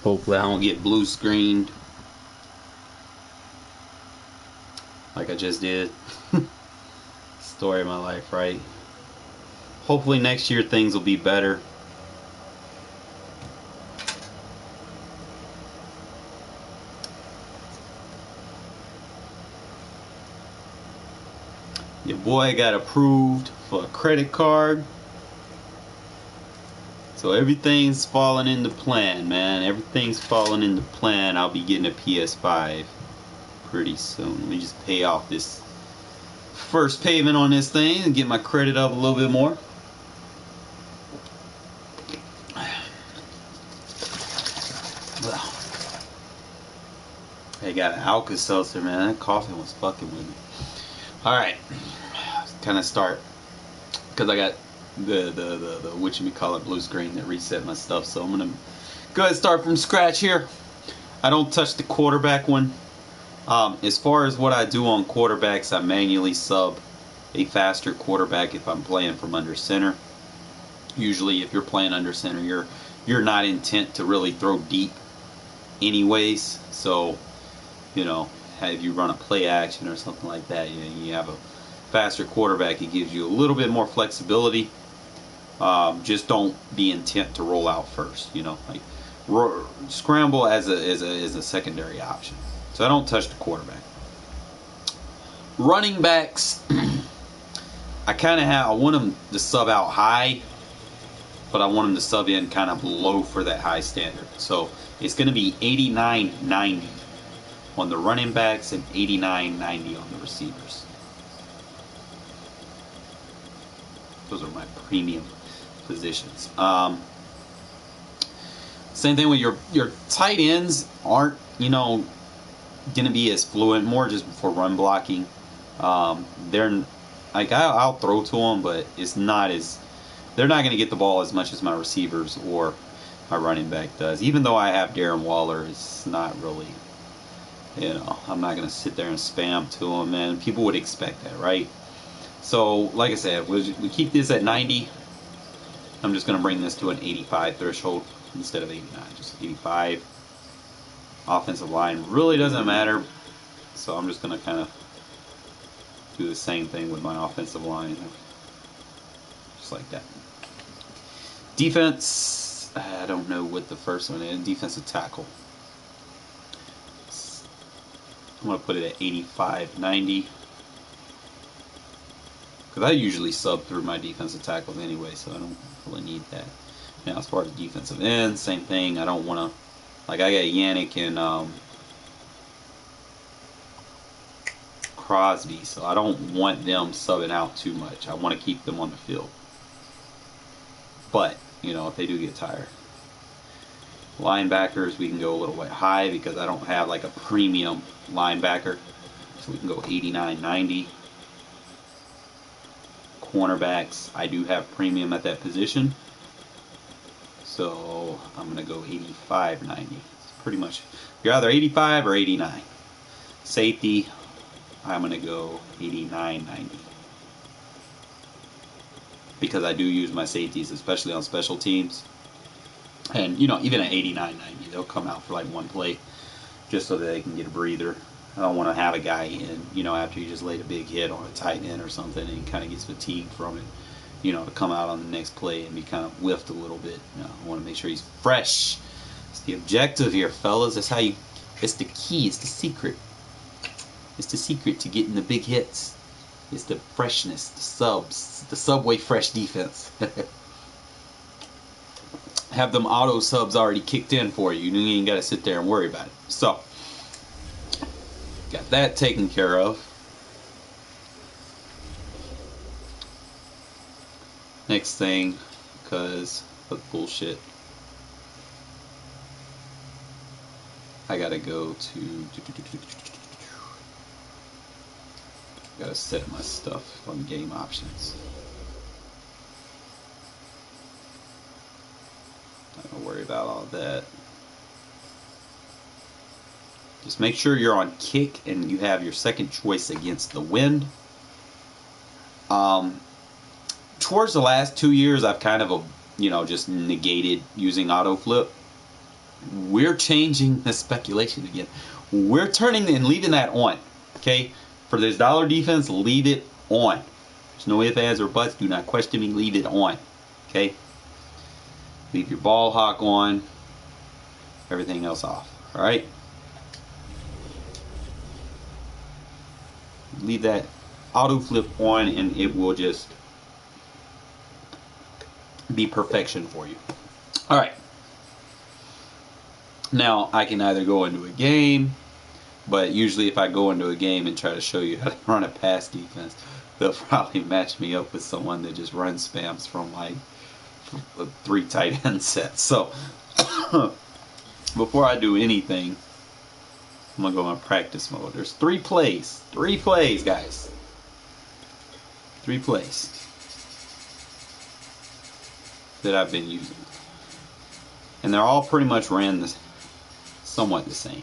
Hopefully I don't get blue screened like I just did. Story of my life, right? Hopefully next year things will be better. Your boy got approved for a credit card. So everything's falling into plan, man. Everything's falling into plan. I'll be getting a PS5 pretty soon. Let me just pay off this first payment on this thing and get my credit up a little bit more. I got an Alka-Seltzer, man. That coffee was fucking with me. Alright. Kind of start. Because I got the whatchamacallit blue screen that reset my stuff. So I'm going to go ahead and start from scratch here. I don't touch the quarterback one. As far as what I do on quarterbacks, I manually sub a faster quarterback if I'm playing from under center. Usually if you're playing under center, you're not intent to really throw deep anyways. So, you know, if you run a play action or something like that, you have a faster quarterback, it gives you a little bit more flexibility. Just don't be intent to roll out first, like scramble as a secondary option. So I don't touch the quarterback. Running backs, I want them to sub out high, but I want them to sub in kind of low for that high standard. So it's going to be 89-90 on the running backs and 89-90 on the receivers. Those are my premium positions. Same thing with your tight ends aren't, going to be as fluent, more just for run blocking. They're like, I'll throw to them, but it's not as, they're not going to get the ball as much as my receivers or my running back does. Even though I have Darren Waller, it's not really, I'm not going to sit there and spam to him, man. People would expect that, right? So, like I said, we keep this at 90. I'm just going to bring this to an 85 threshold instead of 89, just 85. Offensive line really doesn't matter, so I'm just going to kind of do the same thing with my offensive line, just like that. Defense, I don't know what the first one is. Defensive tackle. I'm going to put it at 85-90. Because I usually sub through my defensive tackles anyway, so I don't really need that. Now, as far as defensive ends, same thing. I don't want to, like, I got Yannick and Crosby, so I don't want them subbing out too much. I want to keep them on the field. But, if they do get tired. Linebackers, we can go a little bit high because I don't have like a premium linebacker. So we can go 89-90. Cornerbacks, I do have premium at that position. So I'm going to go 85-90. It's pretty much, you're either 85 or 89. Safety, I'm going to go 89-90. Because I do use my safeties, especially on special teams. And, even at 89-90, they'll come out for like one play just so that they can get a breather. I don't want to have a guy in, after you just laid a big hit on a tight end or something and he kind of gets fatigued from it, to come out on the next play and be kind of whiffed a little bit. I want to make sure he's fresh. It's the objective here, fellas. That's how it's the key. It's the secret. It's the secret to getting the big hits. It's the freshness, the subs, the Subway Fresh defense. Have them auto subs already kicked in for you. You ain't got to sit there and worry about it. So, got that taken care of. Next thing, because of bullshit, I gotta go to. Gotta set my stuff on game options. Not gonna worry about all that. Just make sure you're on kick and you have your second choice against the wind. Towards the last 2 years, I've kind of, just negated using auto flip we're changing the speculation again. We're turning and leaving that on. Okay? For this dollar defense, leave it on. There's no ifs, ands, or buts. Do not question me. Leave it on. Okay? Leave your ball hawk on. Everything else off. Alright? Leave that auto flip on and it will just be perfection for you. Alright. Now, I can either go into a game, but usually if I go into a game and try to show you how to run a pass defense, they'll probably match me up with someone that just runs spams from like 3 tight end sets. So, before I do anything, I'm going to go in practice mode. There's 3 plays. 3 plays, guys. 3 plays that I've been using. And they're all pretty much ran somewhat the same.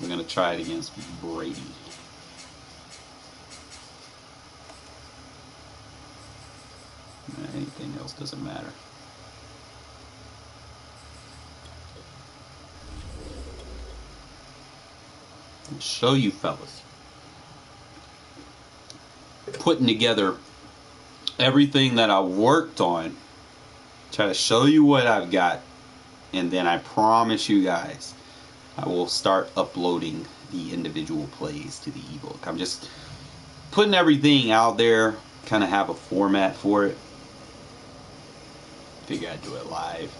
We're going to try it against Brady. Anything else doesn't matter. I'll show you fellas. Putting together everything that I worked on. Try to show you what I've got. And then I promise you guys, I will start uploading the individual plays to the ebook. I'm just putting everything out there. Kind of have a format for it. Figure I'd do it live.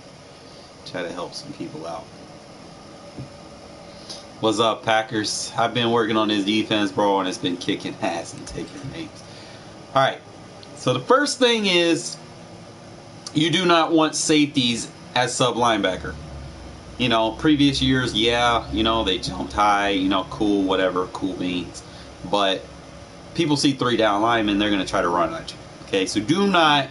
Try to help some people out. What's up, Packers? I've been working on this defense, bro, and it's been kicking ass and taking names. Alright, so the first thing is you do not want safeties as sub linebacker. You know, previous years, yeah, you know, they jumped high, you know, cool, whatever, cool beans. But people see 3 down linemen, they're going to try to run at you. Okay, so do not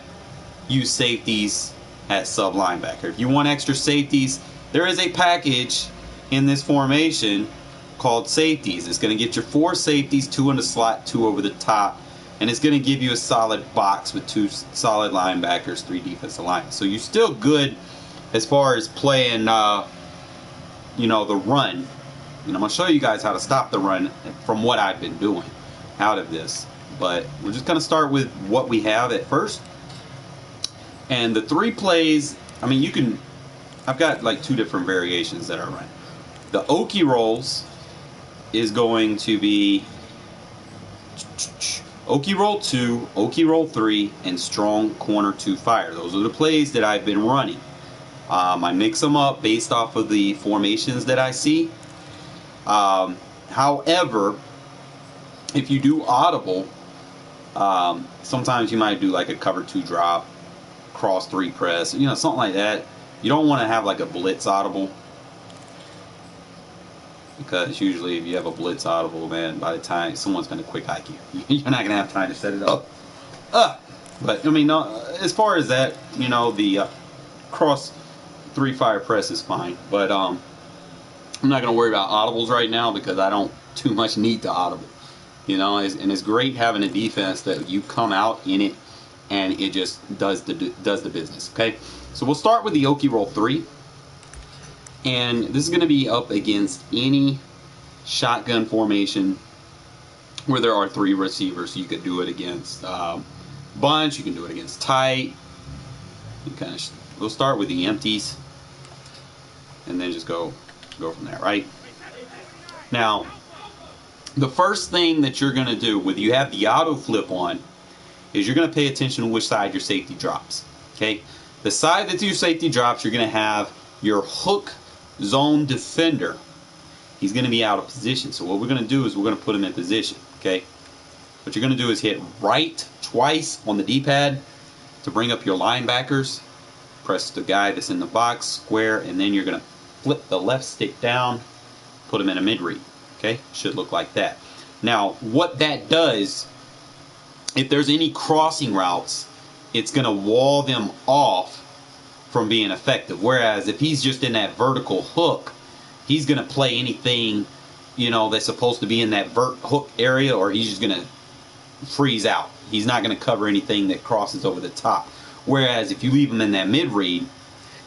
use safeties at sub linebacker. If you want extra safeties, there is a package in this formation called safeties. It's going to get your 4 safeties, 2 in the slot, 2 over the top, and it's going to give you a solid box with 2 solid linebackers, 3 defensive linemen. So you're still good as far as playing, you know, the run. And I'm going to show you guys how to stop the run from what I've been doing out of this. But we're just going to start with what we have at first. And the 3 plays, I mean, you can, I've got like 2 different variations that I run. The Okie rolls is going to be Okie roll 2, Okie roll 3, and strong corner 2 fire. Those are the plays that I've been running. I mix them up based off of the formations that I see. However, if you do audible, sometimes you might do like a cover 2 drop, cross 3 press, you know, something like that. You don't want to have like a blitz audible, because usually if you have a blitz audible, man, by the time someone's going to quick hike you, you're not going to have time to set it up. But I mean, no, as far as that, you know, the cross 3 fire press is fine. But I'm not going to worry about audibles right now because I don't too much need to audible. You know, and it's great having a defense that you come out in it and it just does the business. Okay, so we'll start with the Okie roll 3. And this is going to be up against any shotgun formation where there are 3 receivers. You could do it against bunch. You can do it against tight. You kind of we'll start with the empties, and then just go from there. Right now, the first thing that you're going to do with you have the auto flip on is you're going to pay attention to which side your safety drops. Okay, the side that your safety drops, you're going to have your hook zone defender. He's going to be out of position. So what we're going to do is we're going to put him in position. Okay. What you're going to do is hit right twice on the D-pad to bring up your linebackers. Press the guy that's in the box, square, and then you're going to flip the left stick down, put him in a mid-read. Okay. Should look like that. Now, what that does, if there's any crossing routes, it's going to wall them off from being effective. Whereas if he's just in that vertical hook, he's going to play anything, you know, that's supposed to be in that hook area, or he's just going to freeze out. He's not going to cover anything that crosses over the top. Whereas if you leave him in that mid read,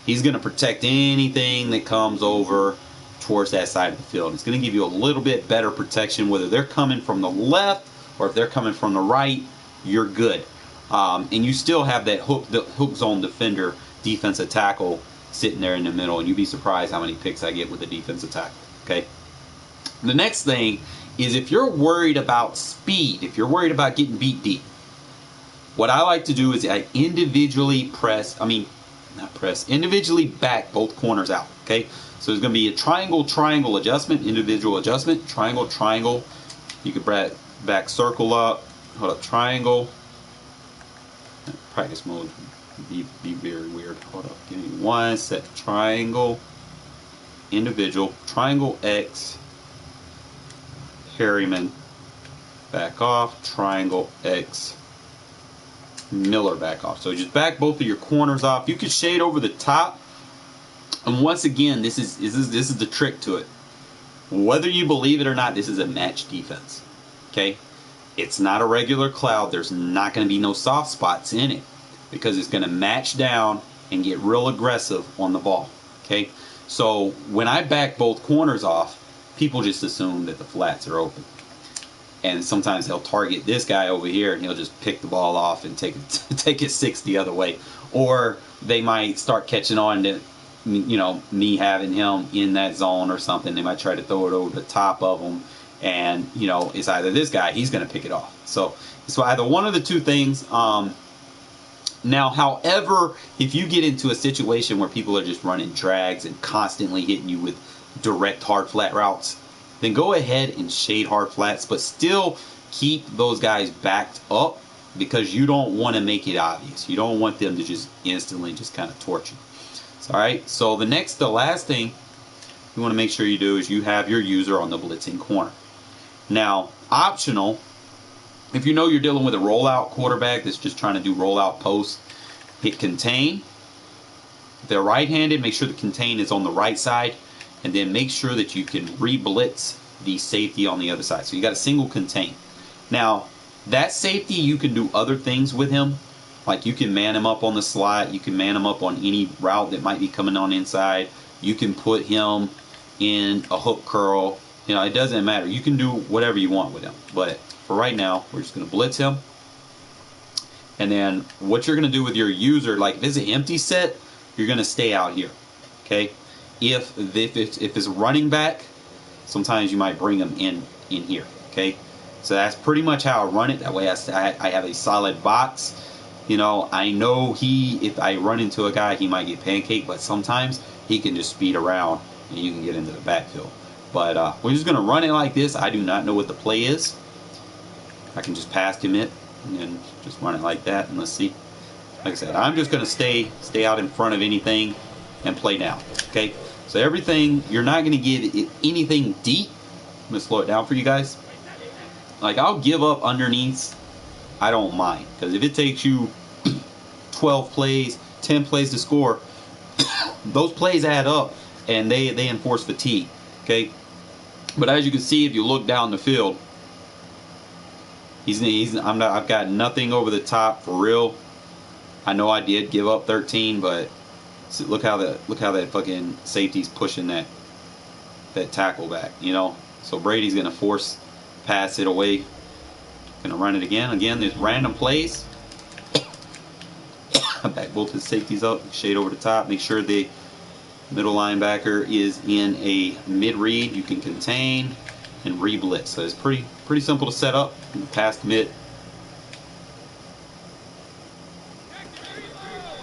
He's going to protect anything that comes over towards that side of the field. It's going to give you a little bit better protection, whether they're coming from the left or if they're coming from the right. You're good, and you still have that hook zone defender, defensive tackle sitting there in the middle, and you'd be surprised how many picks I get with the defensive tackle. Okay. The next thing is if you're worried about speed, if you're worried about getting beat deep, what I like to do is I individually individually back both corners out. Okay. So there's going to be a triangle adjustment, individual adjustment, triangle. You could back circle up, hold up, triangle. Practice mode be very weird. Hold up, give me one set. Triangle, individual, triangle X, Harriman, back off, triangle X, Miller, back off. So just back both of your corners off. You can shade over the top. And once again, this is the trick to it. Whether you believe it or not, this is a match defense. Okay? It's not a regular cloud. There's not going to be no soft spots in it because it's going to match down and get real aggressive on the ball. Okay? So when I back both corners off, people just assume that the flats are open. And sometimes they'll target this guy over here and he'll just pick the ball off and take it 6 the other way. Or they might start catching on to, me having him in that zone or something. They might try to throw it over the top of him, and it's either this guy, he's going to pick it off. So it's either one of the two things. Now, however, if you get into a situation where people are just running drags and constantly hitting you with direct hard flat routes, then go ahead and shade hard flats, but still keep those guys backed up because you don't want to make it obvious. You don't want them to just instantly just kind of torch you. Alright, so the last thing you want to make sure you do is you have your user on the blitzing corner. Now, optional, if you know you're dealing with a rollout quarterback that's just trying to do rollout post, hit contain. If they're right-handed, make sure the contain is on the right side, and then make sure that you can re-blitz the safety on the other side. So you got a single contain. Now, that safety, you can do other things with him. Like you can man him up on the slot. You can man him up on any route that might be coming on inside. You can put him in a hook curl. It doesn't matter. You can do whatever you want with him. But for right now, we're just going to blitz him. And then what you're going to do with your user, like if it's an empty set, you're going to stay out here. Okay? If it's running back, sometimes you might bring him in here. Okay? So that's pretty much how I run it. That way I have a solid box. I know if I run into a guy, he might get pancaked, but sometimes he can just speed around and you can get into the backfield. But we're just going to run it like this. I do not know what the play is. I can just pass commit and then just run it like that, and let's see. Like I said, I'm just going to stay out in front of anything and play down. Okay, so everything, you're not going to give it anything deep. I'm going to slow it down for you guys. Like I'll give up underneath. I don't mind, because if it takes you 12 plays, 10 plays to score, those plays add up and they enforce fatigue. Okay, but as you can see, if you look down the field, I've got nothing over the top for real. I know I did give up 13, but look how that fucking safety's pushing that tackle back. So Brady's gonna pass it away. Gonna run it again. There's random plays. Back both his safeties up, shade over the top. Make sure the middle linebacker is in a mid read. You can contain and re-blitz. So it's pretty simple to set up. Pass commit,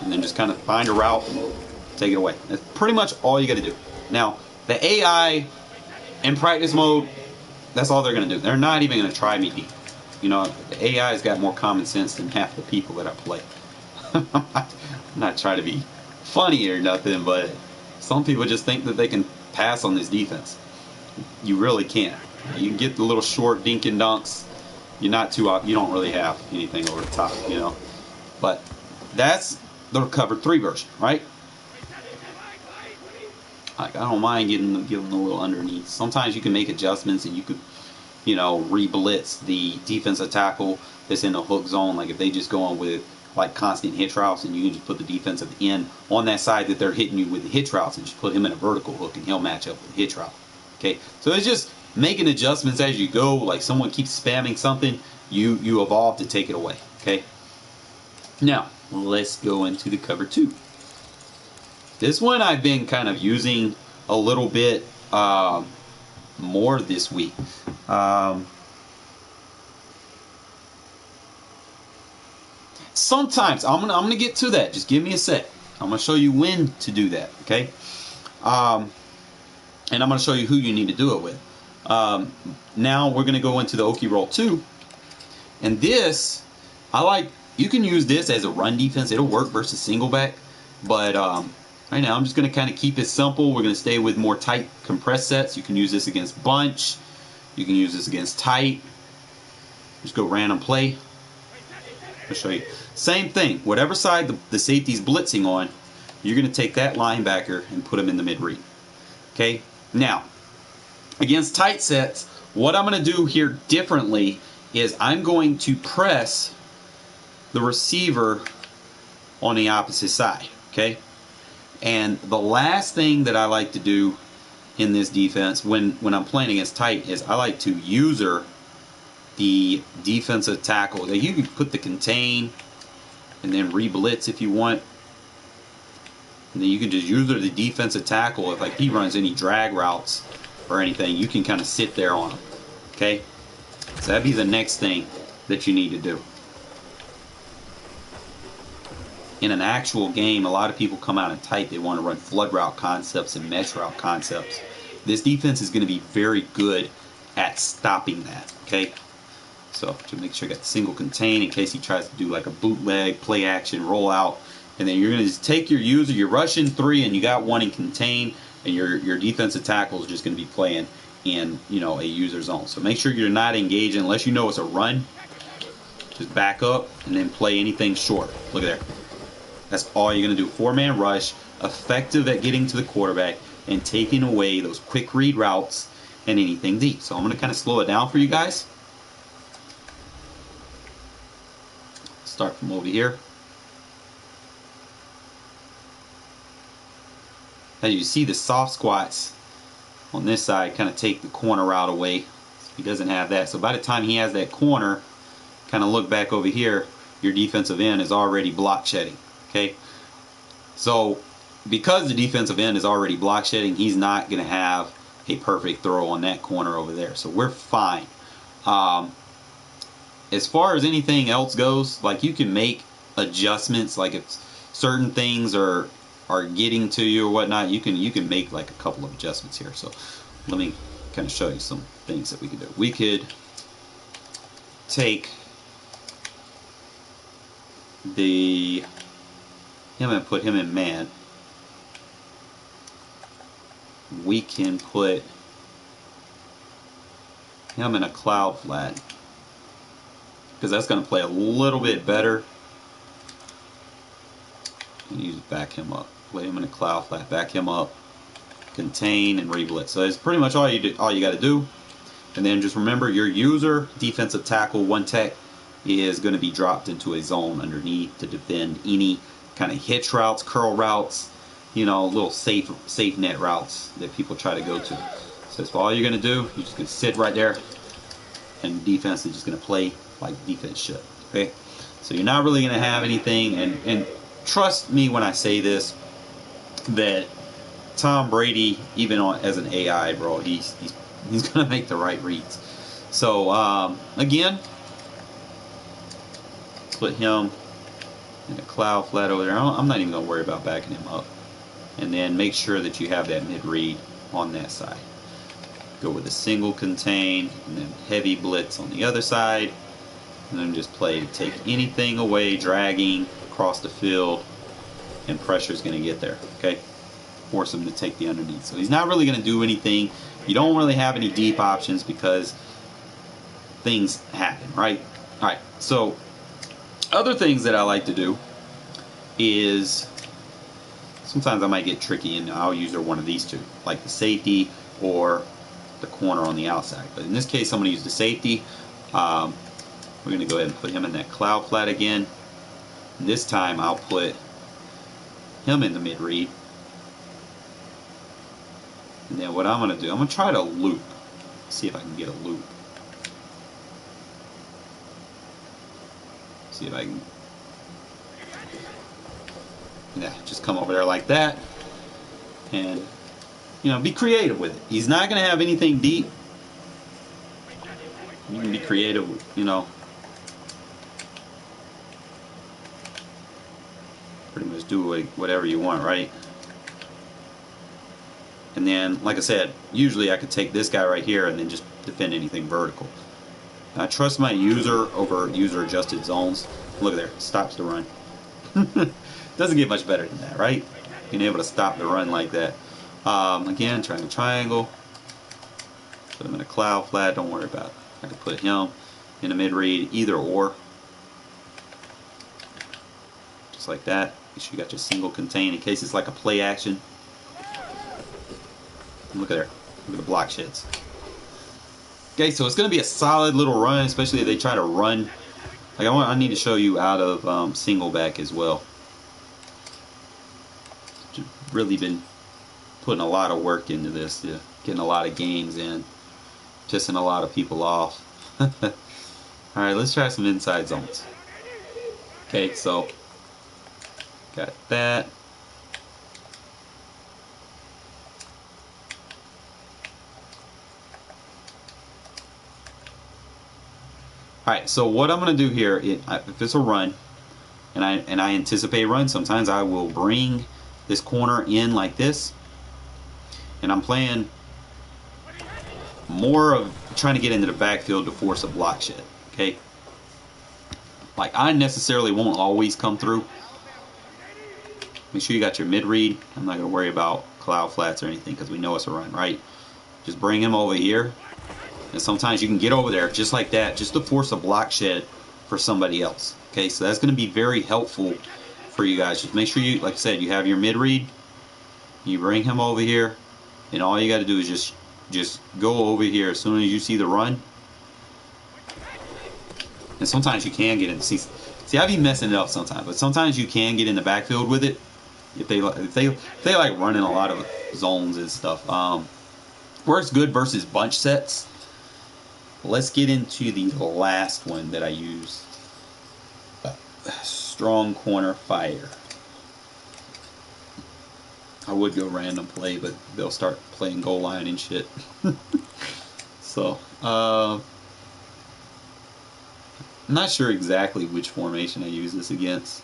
and then just kind of find a route and take it away. That's pretty much all you got to do. Now the AI in practice mode, that's all they're gonna do. They're not even gonna try me deep. The AI's got more common sense than half the people that I play. I'm not trying to be funny or nothing, but some people just think that they can pass on this defense. You really can't. You can get the little short dink and dunks. You don't really have anything over the top, But that's the cover 3 version, right? Like I don't mind giving them a little underneath. Sometimes you can make adjustments and you could re-blitz the defensive tackle that's in the hook zone. Like if they just go on with like constant hitch routes, and you can just put the defensive end on that side that they're hitting you with the hitch routes, and just put him in a vertical hook, and he'll match up with the hitch route. Okay, so it's just making adjustments as you go. Like someone keeps spamming something, you evolve to take it away. Okay, now let's go into the cover 2. This one I've been kind of using a little bit more this week. Sometimes I'm gonna get to that. Just give me a sec. I'm gonna show you when to do that. Okay, and I'm gonna show you who you need to do it with. Now we're gonna go into the Oki Roll 2, and this I like. You can use this as a run defense. It'll work versus single back, but right now I'm just gonna kind of keep it simple. We're gonna stay with more tight compressed sets. You can use this against bunch. You can use this against tight. Just go random play. I'll show you. Same thing. Whatever side the safety's blitzing on, you're going to take that linebacker and put him in the mid-read. Okay? Now, against tight sets, what I'm going to do here differently is I'm going to press the receiver on the opposite side. Okay? And the last thing that I like to do in this defense when I'm playing against tight is I like to user the defensive tackle. Now you can put the contain and then re-blitz if you want. And then you can just use the defensive tackle. If like he runs any drag routes or anything, you can kind of sit there on him. Okay? So that'd be the next thing that you need to do. In an actual game, a lot of people come out in tight. They want to run flood route concepts and mesh route concepts. This defense is going to be very good at stopping that. Okay? So to make sure I got the single contain in case he tries to do like a bootleg, play action, roll out. And then you're going to just take your user, you're rushing 3 and you got 1 in contain, and your defensive tackle is just going to be playing in, you know, a user zone. So make sure you're not engaging unless you know it's a run. Just back up and then play anything short. Look at there. That's all you're going to do. 4-man rush, effective at getting to the quarterback and taking away those quick read routes and anything deep. So I'm going to kind of slow it down for you guys. Start from over here. As you see, the soft squats on this side kind of take the corner route away. He doesn't have that. So by the time he has that corner, kind of look back over here, your defensive end is already block shedding. Okay? So because the defensive end is already block shedding, he's not going to have a perfect throw on that corner over there. So we're fine. As far as anything else goes, like you can make adjustments, like if certain things are getting to you or whatnot, you can make like a couple of adjustments here. So let me kind of show you some things that we could do. We could take him and put him in man. We can put him in a cloud flat, because that's going to play a little bit better. And you just back him up. Play him in a cloud flat, back him up, contain, and re-blitz. So it's pretty much all you got to do. And then just remember, your user, defensive tackle, 1 tech, is going to be dropped into a zone underneath to defend any kind of hitch routes, curl routes, you know, little safe net routes that people try to go to. So that's all you're going to do. You're just going to sit right there, and defense is just going to play like defense should. Okay, so you're not really going to have anything, and trust me when I say this, that Tom Brady, even as an AI, bro, he's going to make the right reads. So again, put him in a cloud flat over there. I'm not even going to worry about backing him up. And then make sure that you have that mid read on that side. Go with a single contain and then heavy blitz on the other side. And then just play to take anything away, dragging across the field, and pressure is going to get there. Okay, force him to take the underneath. So he's not really going to do anything. You don't really have any deep options because things happen, right? All right. So other things that I like to do is sometimes I might get tricky and I'll use one of these two, like the safety or the corner on the outside. But in this case, I'm going to use the safety. We're going to go ahead and put him in that cloud flat again. This time I'll put him in the mid read. And then what I'm going to do, I'm going to try to loop. See if I can get a loop. See if I can. Yeah, just come over there like that. And, you know, be creative with it. He's not going to have anything deep. You can be creative, you know. Pretty much do whatever you want, right? And then, like I said, usually I could take this guy right here and then just defend anything vertical. I trust my user over user adjusted zones. Look at there, stops the run. Doesn't get much better than that, right? Being able to stop the run like that. Again, trying to triangle. Put him in a cloud flat, don't worry about it. I can put him in a mid read, either or. Just like that. Make sure you got your single contain in case it's like a play action. Look at there. Look at the block sheds. Okay, so it's going to be a solid little run, especially if they try to run. Like I need to show you out of single back as well. Just really been putting a lot of work into this, getting a lot of games in, pissing a lot of people off. Alright, let's try some inside zones. Okay, so got that. Alright, so what I'm going to do here, if it's a run, and I anticipate a run, sometimes I will bring this corner in like this, and I'm playing more of trying to get into the backfield to force a block shed, okay? Like, I necessarily won't always come through. Make sure you got your mid read. I'm not going to worry about cloud flats or anything because we know it's a run, right? Just bring him over here. And sometimes you can get over there just like that, just to force a block shed for somebody else. Okay, so that's going to be very helpful for you guys. Just make sure you, like I said, you have your mid read. You bring him over here, and all you got to do is just go over here as soon as you see the run. And sometimes you can get in. See, I be messing it up sometimes, but sometimes you can get in the backfield with it if they like running a lot of zones and stuff. Works good versus bunch sets. Let's get into the last one that I use. Strong corner fire. I would go random play, but they'll start playing goal line and shit. So, I'm not sure exactly which formation I use this against,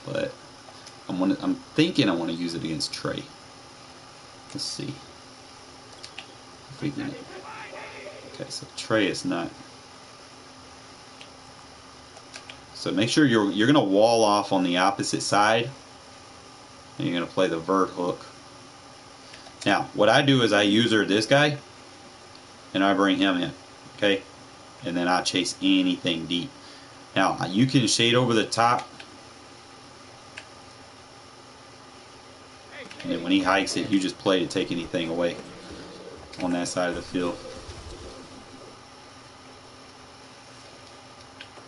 but I'm thinking I want to use it against Trey. Let's see. If we can. Okay, so Trey is not. So make sure you're gonna wall off on the opposite side, and you're gonna play the vert hook. Now, what I do is I user this guy, and I bring him in, okay, and then I chase anything deep. Now you can shade over the top, and then when he hikes it, you just play to take anything away on that side of the field.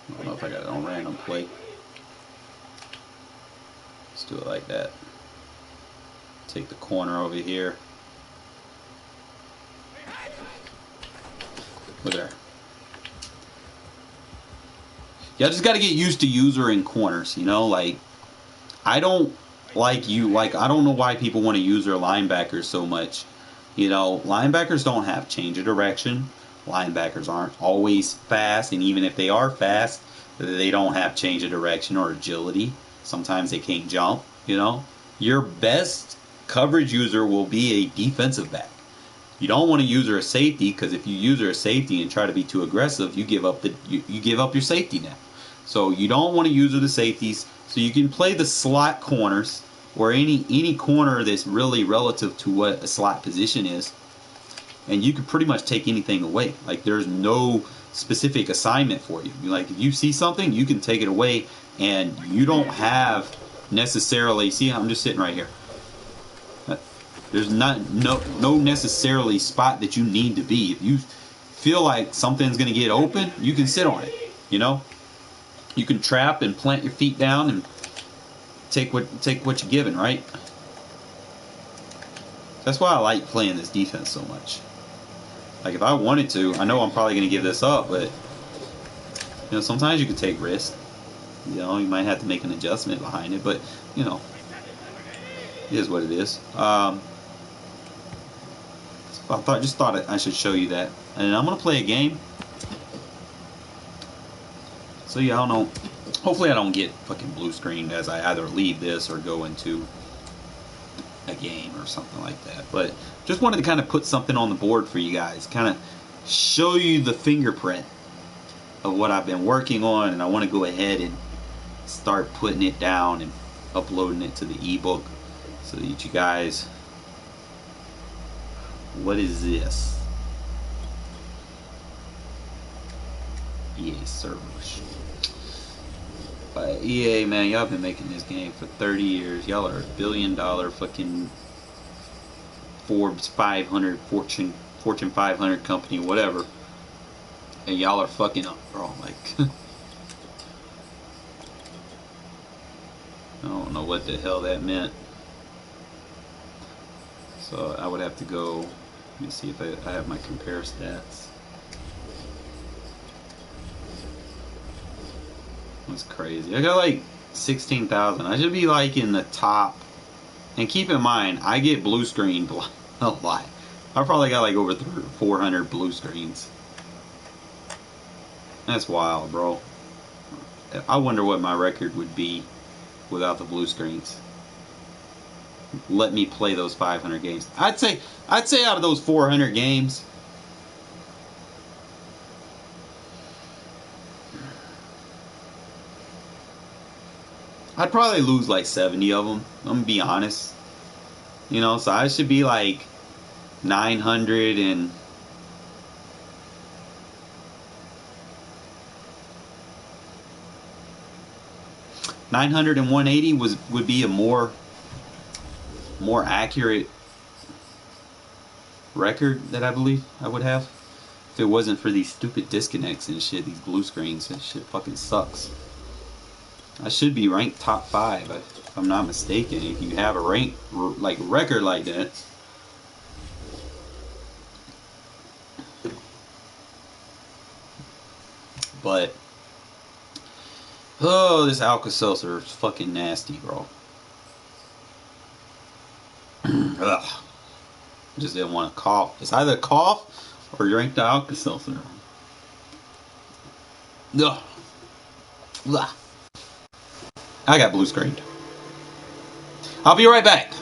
I don't know if I got it on random play. Let's do it like that. Take the corner over here. Look there. Yeah, I just got to get used to user in corners, you know, like I don't know why people want to use their linebackers so much. You know, linebackers don't have change of direction. Linebackers aren't always fast, and even if they are fast, they don't have change of direction or agility. Sometimes they can't jump, you know. Your best coverage user will be a defensive back. You don't want to use her a safety, because if you use her a safety and try to be too aggressive, you give up you give up your safety net. So you don't want to use her the safeties. So you can play the slot corners, or any corner that's really relative to what a slot position is, and you can pretty much take anything away. Like, there's no specific assignment for you. Like, if you see something, you can take it away, and you don't have necessarily. See, I'm just sitting right here. There's no necessarily spot that you need to be. If you feel like something's going to get open, you can sit on it. You know, you can trap and plant your feet down and take what you're given, right? That's why I like playing this defense so much. Like, if I wanted to, I know I'm probably going to give this up, but, you know, sometimes you can take risks. You know, you might have to make an adjustment behind it, but, you know, it is what it is. Just thought I should show you that. And I'm going to play a game. So, yeah, I don't know. Hopefully I don't get fucking blue screened as I either leave this or go into a game or something like that. But just wanted to kind of put something on the board for you guys. Kind of show you the fingerprint of what I've been working on. And I want to go ahead and start putting it down and uploading it to the ebook so that you guys... What is this? EA servers. EA, man, y'all been making this game for 30 years. Y'all are $1 billion fucking Forbes 500, Fortune 500 company, whatever. And y'all are fucking up, bro. Like, I don't know what the hell that meant. So I would have to go, let me see if I have my compare stats. That's crazy. I got like 16,000. I should be like in the top. And keep in mind, I get blue screened a lot. I probably got like over 400 blue screens. That's wild, bro. I wonder what my record would be without the blue screens. Let me play those 500 games. I'd say out of those 400 games, I'd probably lose like 70 of them. I'm gonna be honest. You know, so I should be like 900 and 180 would be a more accurate record that I believe I would have if it wasn't for these stupid disconnects and shit, these blue screens. That shit fucking sucks. I should be ranked top 5 if I'm not mistaken. If you have a rank like record like that. But oh, this Alka-Seltzer is fucking nasty, bro. Ugh. Just didn't want to cough. It's either cough or drink the Alka-Seltzer. Ugh. Ugh. I got blue screened. I'll be right back.